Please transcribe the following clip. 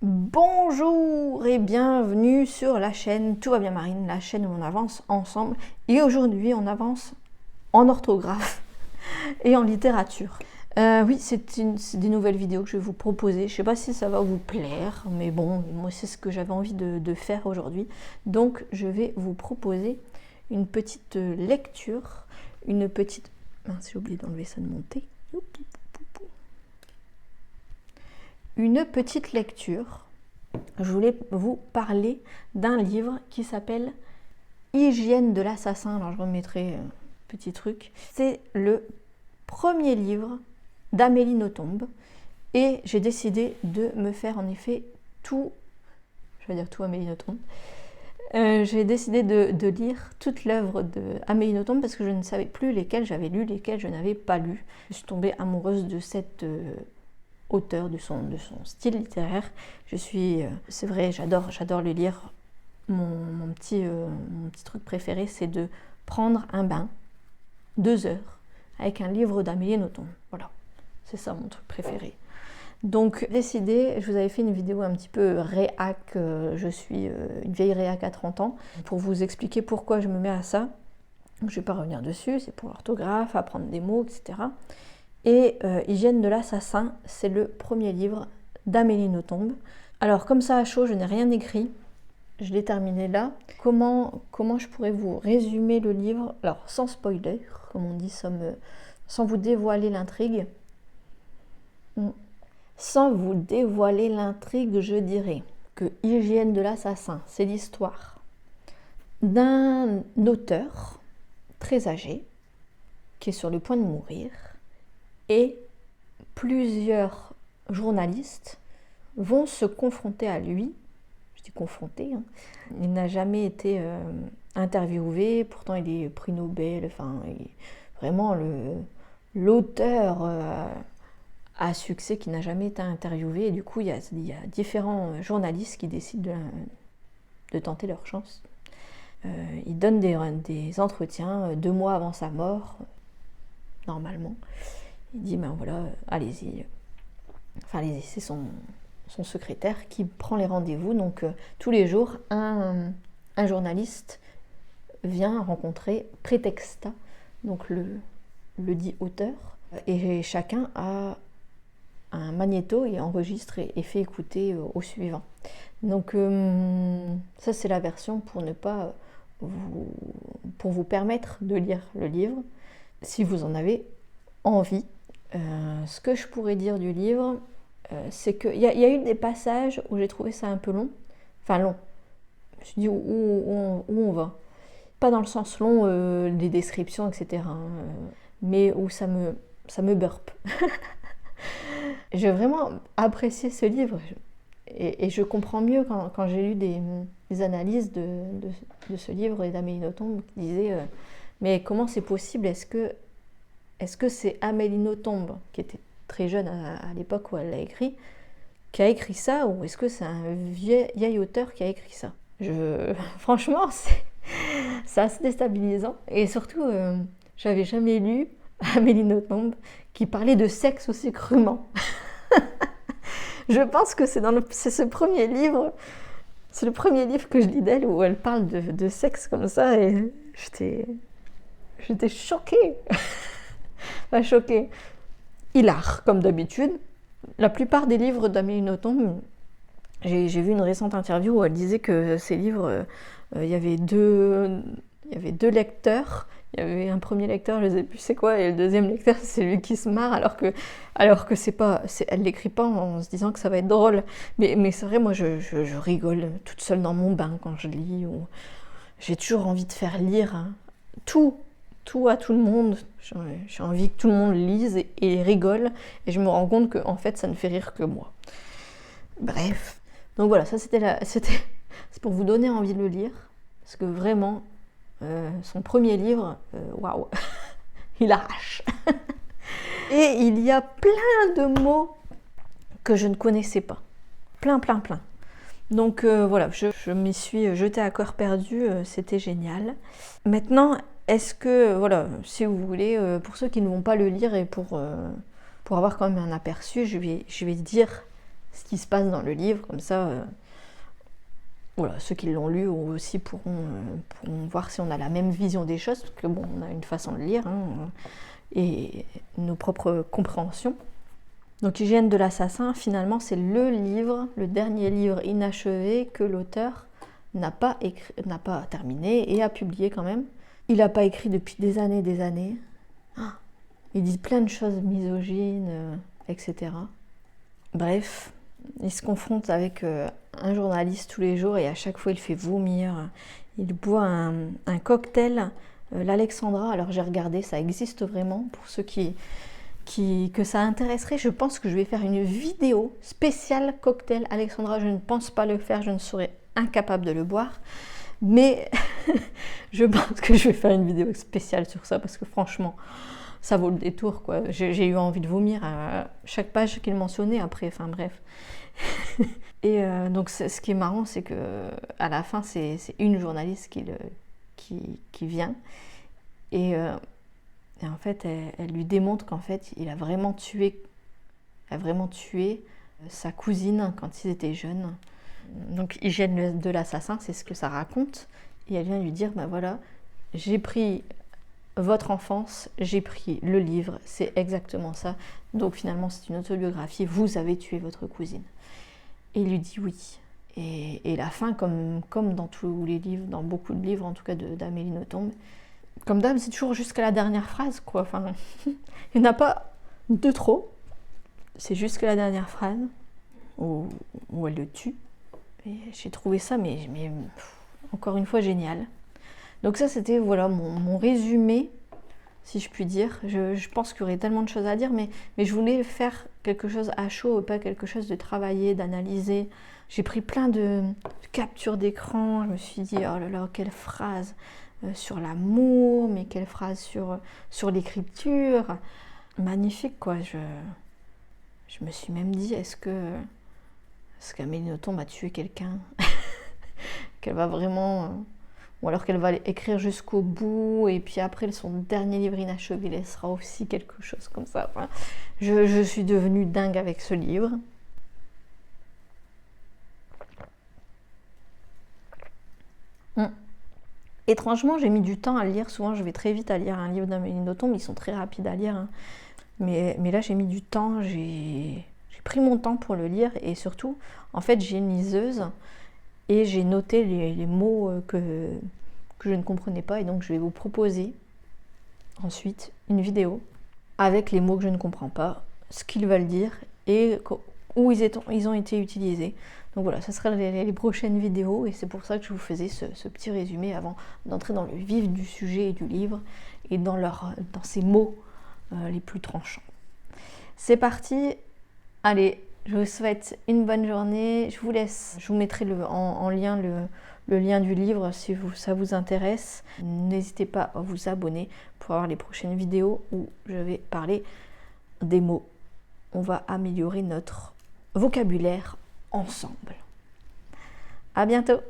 Bonjour et bienvenue sur la chaîne Tout va bien Marine, la chaîne où on avance ensemble. Et aujourd'hui, on avance en orthographe et en littérature. Oui, c'est des nouvelles vidéos que je vais vous proposer. Je ne sais pas si ça va vous plaire, mais bon, moi c'est ce que j'avais envie de faire aujourd'hui. Donc, je vais vous proposer une petite lecture, une petite... Mince, j'ai oublié d'enlever ça de mon thé. Une petite lecture. Je voulais vous parler d'un livre qui s'appelle Hygiène de l'assassin. Alors je remettrai un petit truc. C'est le premier livre d'Amélie Nothomb et j'ai décidé de me faire en effet tout, je vais dire tout Amélie Nothomb. J'ai décidé de lire toute l'œuvre d'Amélie Nothomb parce que je ne savais plus lesquelles j'avais lu, lesquelles je n'avais pas lu. Je suis tombée amoureuse de cette auteur, de son style littéraire. C'est vrai, j'adore le lire. Mon petit truc préféré, c'est de prendre un bain, 2 heures, avec un livre d'Amélie Nothomb. Voilà, c'est ça mon truc préféré. Donc, décidé, je vous avais fait une vidéo un petit peu réac, je suis une vieille réac à 30 ans, pour vous expliquer pourquoi je me mets à ça. Donc, je ne vais pas revenir dessus, c'est pour l'orthographe, apprendre des mots, etc. Et Hygiène de l'assassin, c'est le premier livre d'Amélie Nothomb. Alors comme ça à chaud, je n'ai rien écrit, je l'ai terminé là. Comment je pourrais vous résumer le livre? Alors sans spoiler, comme on dit, sans vous dévoiler l'intrigue. Sans vous dévoiler l'intrigue, je dirais que Hygiène de l'assassin, c'est l'histoire d'un auteur très âgé qui est sur le point de mourir. Et plusieurs journalistes vont se confronter à lui. Je dis confronter, hein. Il n'a jamais été interviewé, pourtant il est prix Nobel, enfin, vraiment l'auteur à succès qui n'a jamais été interviewé. Et du coup, il y a différents journalistes qui décident de tenter leur chance. Il donne des entretiens 2 mois avant sa mort, normalement. Il dit, ben voilà, allez-y. Enfin, allez-y, c'est son secrétaire qui prend les rendez-vous. Donc, tous les jours, un journaliste vient rencontrer Prétexta, donc le dit auteur. Et chacun a un magnéto et enregistre et fait écouter au suivant. Donc, ça, c'est la version pour ne pas pour vous permettre de lire le livre, si vous en avez envie. Ce que je pourrais dire du livre, c'est qu'il y a eu des passages où j'ai trouvé ça un peu long. Enfin long. Je me suis dit où on va. Pas dans le sens long, des descriptions, etc. Mais où ça me burp. J'ai vraiment apprécié ce livre. Et je comprends mieux quand j'ai lu des analyses de ce livre et d'Amélie Nothomb qui disaient mais comment c'est possible? Est-ce que c'est Amélie Nothomb, qui était très jeune à l'époque où elle l'a écrit, qui a écrit ça, ou est-ce que c'est un vieil auteur qui a écrit ça? Franchement, c'est assez déstabilisant. Et surtout, j'avais jamais lu Amélie Nothomb qui parlait de sexe aussi crûment. Je pense que c'est ce premier livre, c'est le premier livre que je lis d'elle où elle parle de sexe comme ça, et j'étais choquée. Pas choquée. Hilar, comme d'habitude. La plupart des livres d'Amélie Nothomb, j'ai vu une récente interview où elle disait que ces livres, il y avait deux lecteurs. Il y avait un premier lecteur, je ne sais plus c'est quoi, et le deuxième lecteur, c'est lui qui se marre, alors que c'est pas, elle l'écrit pas en se disant que ça va être drôle. Mais c'est vrai, moi, je rigole toute seule dans mon bain quand je lis. J'ai toujours envie de faire lire tout à tout le monde. J'ai envie que tout le monde lise et rigole, et je me rends compte que en fait ça ne fait rire que moi. Bref, donc voilà, ça c'est pour vous donner envie de le lire, parce que vraiment son premier livre, waouh, il arrache. Et il y a plein de mots que je ne connaissais pas, plein. Donc voilà, je m'y suis jetée à corps perdu, c'était génial. Maintenant, est-ce que, voilà, si vous voulez, pour ceux qui ne vont pas le lire et pour avoir quand même un aperçu, je vais dire ce qui se passe dans le livre, comme ça, voilà, ceux qui l'ont lu aussi pourront voir si on a la même vision des choses, parce que bon, on a une façon de lire, hein, et nos propres compréhensions. Donc Hygiène de l'assassin, finalement, c'est le dernier livre inachevé que l'auteur n'a pas terminé et a publié quand même. Il n'a pas écrit depuis des années. Il dit plein de choses misogynes, etc. Bref, il se confronte avec un journaliste tous les jours et à chaque fois il fait vomir. Il boit un cocktail, l'Alexandra. Alors j'ai regardé, ça existe vraiment pour ceux que ça intéresserait. Je pense que je vais faire une vidéo spéciale cocktail Alexandra. Je ne pense pas le faire, je ne serais incapable de le boire. Mais je pense que je vais faire une vidéo spéciale sur ça parce que franchement, ça vaut le détour, quoi. J'ai eu envie de vomir à chaque page qu'il mentionnait après, enfin bref. Et donc ce qui est marrant, c'est que à la fin, c'est une journaliste qui vient et en fait, elle lui démontre qu'en fait, il a vraiment tué sa cousine quand ils étaient jeunes. Donc Hygiène de l'assassin, c'est ce que ça raconte. Et elle vient lui dire, ben voilà, j'ai pris votre enfance, j'ai pris le livre, c'est exactement ça. Donc finalement, c'est une autobiographie, vous avez tué votre cousine. Et il lui dit oui. Et la fin, comme dans tous les livres, dans beaucoup de livres, en tout cas d'Amélie Nothomb, comme d'hab, c'est toujours jusqu'à la dernière phrase, quoi. Enfin, il n'y en a pas de trop. C'est jusqu'à la dernière phrase où elle le tue. Et j'ai trouvé ça, mais encore une fois, génial. Donc ça, c'était voilà mon résumé, si je puis dire. Je pense qu'il y aurait tellement de choses à dire, mais je voulais faire quelque chose à chaud, pas quelque chose de travaillé, d'analysé. J'ai pris plein de captures d'écran. Je me suis dit, oh là là, quelle phrase sur l'amour, mais quelle phrase sur l'écriture. Magnifique, quoi. Je me suis même dit, est-ce qu'Amélie Nothomb a tué quelqu'un qu'elle va vraiment... ou alors qu'elle va écrire jusqu'au bout, et puis après, son dernier livre inachevé laissera aussi quelque chose comme ça. Enfin, je suis devenue dingue avec ce livre. Étrangement, j'ai mis du temps à le lire. Souvent, je vais très vite à lire un livre d'Amélie Nothomb, ils sont très rapides à lire. Hein. Mais là, j'ai mis du temps, j'ai pris mon temps pour le lire, et surtout, en fait, j'ai une liseuse, et j'ai noté les mots que je ne comprenais pas, et donc je vais vous proposer ensuite une vidéo avec les mots que je ne comprends pas, ce qu'ils veulent dire, et où ils ont été utilisés. Donc voilà, ce sera les prochaines vidéos, et c'est pour ça que je vous faisais ce petit résumé avant d'entrer dans le vif du sujet et du livre, et dans ces mots les plus tranchants. C'est parti, allez, je vous souhaite une bonne journée, je vous laisse, je vous mettrai en lien le lien du livre si ça vous intéresse. N'hésitez pas à vous abonner pour avoir les prochaines vidéos où je vais parler des mots. On va améliorer notre vocabulaire ensemble. À bientôt!